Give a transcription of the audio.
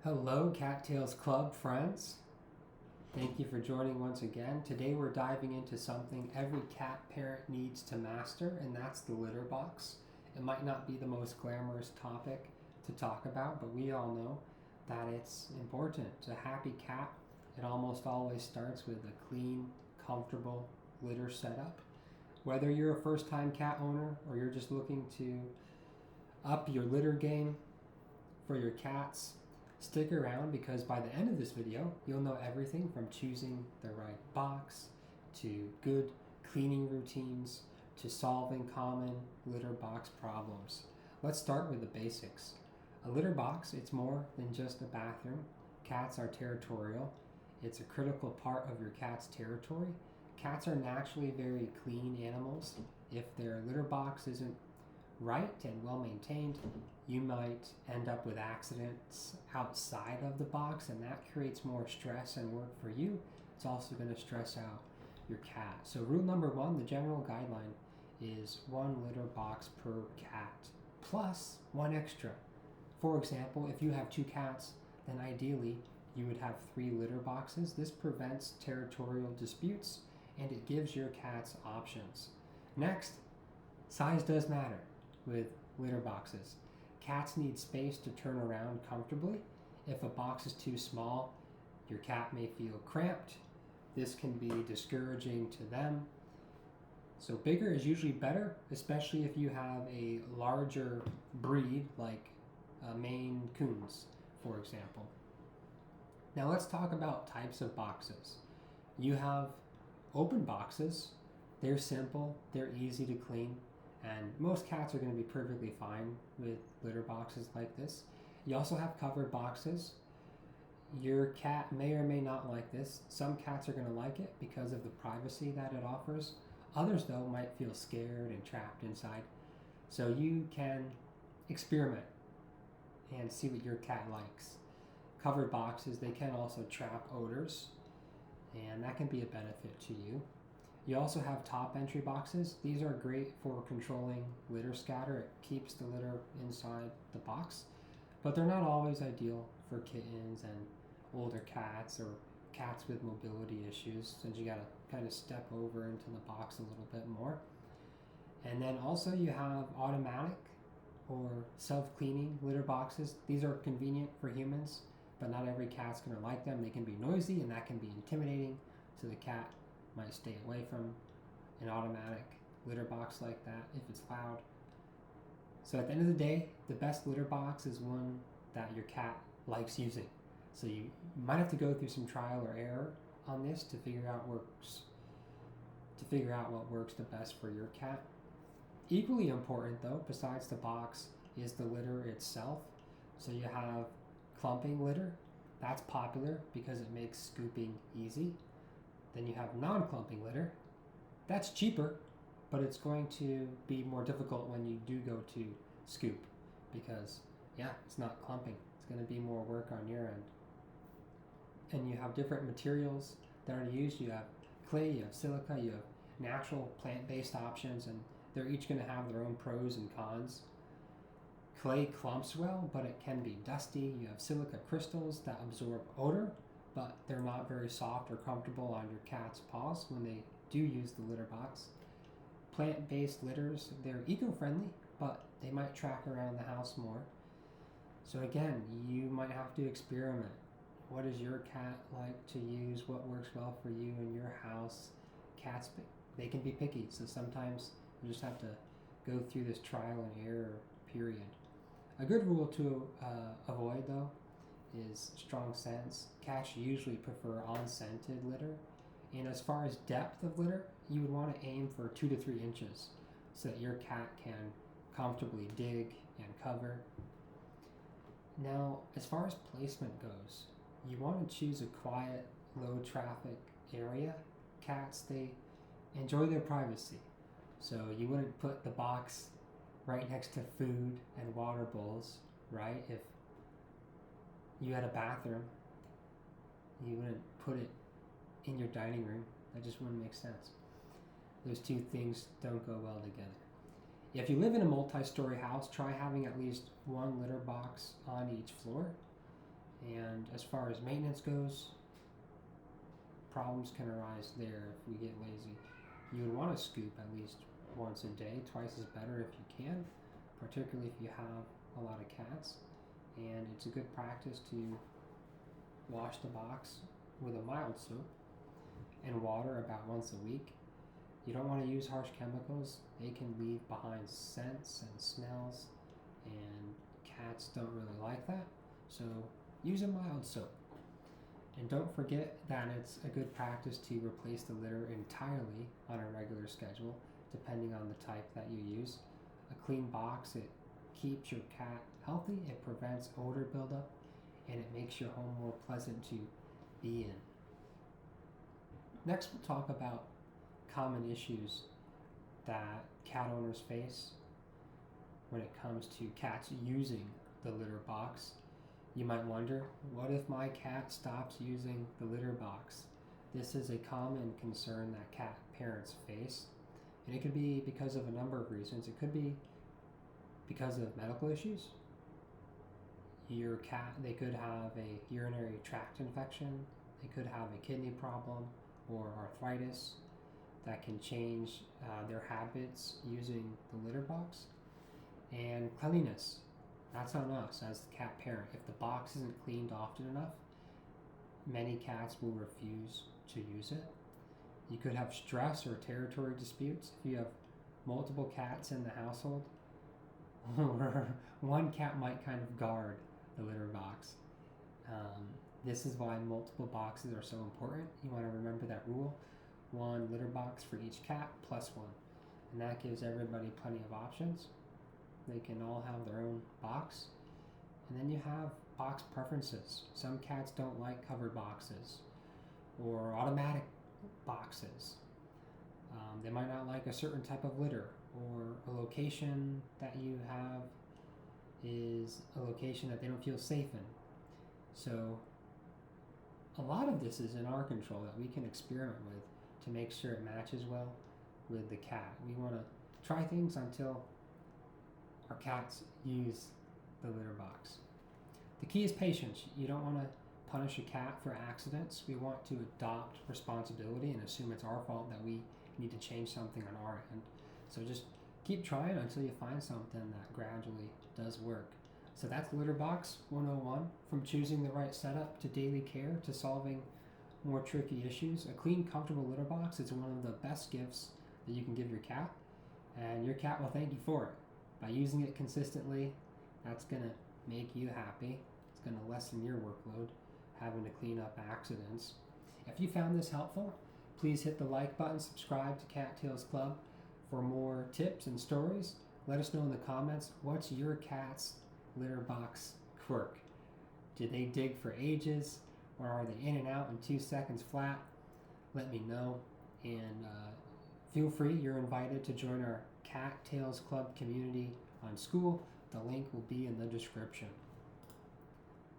Hello, Cattails Club friends. Thank you for joining once again. Today we're diving into something every cat parent needs to master, and that's the litter box. It might not be the most glamorous topic to talk about, but we all know that it's important. A happy cat, it almost always starts with a clean, comfortable litter setup. Whether you're a first-time cat owner or you're just looking to up your litter game for your cats, stick around because by the end of this video, you'll know everything from choosing the right box to good cleaning routines to solving common litter box problems. Let's start with the basics. A litter box, it's more than just a bathroom. Cats are territorial. It's a critical part of your cat's territory. Cats are naturally very clean animals. If their litter box isn't right and well maintained, you might end up with accidents outside of the box, and that creates more stress and work for you. It's also going to stress out your cat. So rule number one, the general guideline is one litter box per cat plus one extra. For example, if you have two cats, then ideally you would have 3 litter boxes. This prevents territorial disputes and it gives your cats options. Next, size does matter with litter boxes. Cats need space to turn around comfortably. If a box is too small, your cat may feel cramped. This can be discouraging to them. So bigger is usually better, especially if you have a larger breed like Maine Coons, for example. Now let's talk about types of boxes. You have open boxes. They're simple, they're easy to clean, and most cats are going to be perfectly fine with litter boxes like this. You also have covered boxes. Your cat may or may not like this. Some cats are going to like it because of the privacy that it offers. Others, though, might feel scared and trapped inside. So you can experiment and see what your cat likes. Covered boxes, they can also trap odors, and that can be a benefit to you. You also have top entry boxes. These are great for controlling litter scatter. It keeps the litter inside the box, but they're not always ideal for kittens and older cats or cats with mobility issues, since you gotta kind of step over into the box a little bit more. And then also you have automatic or self-cleaning litter boxes. These are convenient for humans, but not every cat's gonna like them. They can be noisy and that can be intimidating, so the cat might stay away from an automatic litter box like that if it's loud. So at the end of the day, the best litter box is one that your cat likes using. So you might have to go through some trial or error on this to figure out what works the best for your cat. Equally important though, besides the box, is the litter itself. So you have clumping litter. That's popular because it makes scooping easy. Then you have non-clumping litter. That's cheaper, but it's going to be more difficult when you do go to scoop because, it's not clumping. It's going to be more work on your end. And you have different materials that are used. You have clay, you have silica, you have natural plant-based options, and they're each going to have their own pros and cons. Clay clumps well, but it can be dusty. You have silica crystals that absorb odor, but they're not very soft or comfortable on your cat's paws when they do use the litter box. Plant-based litters, they're eco-friendly, but they might track around the house more. So again, you might have to experiment. What does your cat like to use? What works well for you in your house? Cats, they can be picky, so sometimes you just have to go through this trial and error period. A good rule to avoid, though, is strong scents. Cats usually prefer unscented litter. And as far as depth of litter, you would want to aim for 2 to 3 inches so that your cat can comfortably dig and cover. Now, as far as placement goes, you want to choose a quiet, low traffic area. Cats, they enjoy their privacy. So you wouldn't put the box right next to food and water bowls, right? If you had a bathroom, you wouldn't put it in your dining room. That just wouldn't make sense. Those two things don't go well together. If you live in a multi-story house, try having at least one litter box on each floor. And as far as maintenance goes, problems can arise there if we get lazy. You would want to scoop at least once a day. Twice is better if you can, particularly if you have a lot of cats. And it's a good practice to wash the box with a mild soap and water about once a week. You don't want to use harsh chemicals. They can leave behind scents and smells, and cats don't really like that. So use a mild soap. And don't forget that it's a good practice to replace the litter entirely on a regular schedule, depending on the type that you use. A clean box, it keeps your cat healthy, it prevents odor buildup, and it makes your home more pleasant to be in. Next, we'll talk about common issues that cat owners face when it comes to cats using the litter box. You might wonder, what if my cat stops using the litter box? This is a common concern that cat parents face, and it could be because of a number of reasons. It could be because of medical issues. Your cat, they could have a urinary tract infection, they could have a kidney problem or arthritis that can change their habits using the litter box. And cleanliness, that's on us as the cat parent. If the box isn't cleaned often enough, many cats will refuse to use it. You could have stress or territory disputes if you have multiple cats in the household, or one cat might kind of guard the litter box. This is why multiple boxes are so important. You want to remember that rule: one litter box for each cat plus one, and that gives everybody plenty of options. They can all have their own box. And then you have box preferences. Some cats don't like covered boxes or automatic boxes. They might not like a certain type of litter, or a location that you have is a location that they don't feel safe in. So a lot of this is in our control that we can experiment with to make sure it matches well with the cat. We want to try things until our cats use the litter box. The key is patience. You don't want to punish a cat for accidents. We want to adopt responsibility and assume it's our fault that we need to change something on our end. So just keep trying until you find something that gradually does work. So that's Litter Box 101, from choosing the right setup to daily care to solving more tricky issues. A clean, comfortable litter box is one of the best gifts that you can give your cat, and your cat will thank you for it. By using it consistently, that's going to make you happy. It's going to lessen your workload, having to clean up accidents. If you found this helpful, please hit the like button, subscribe to Cattails Club for more tips and stories. Let us know in the comments, what's your cat's litter box quirk? Do they dig for ages, or are they in and out in 2 seconds flat? Let me know, and feel free, you're invited to join our Cattails Club community on School. The link will be in the description.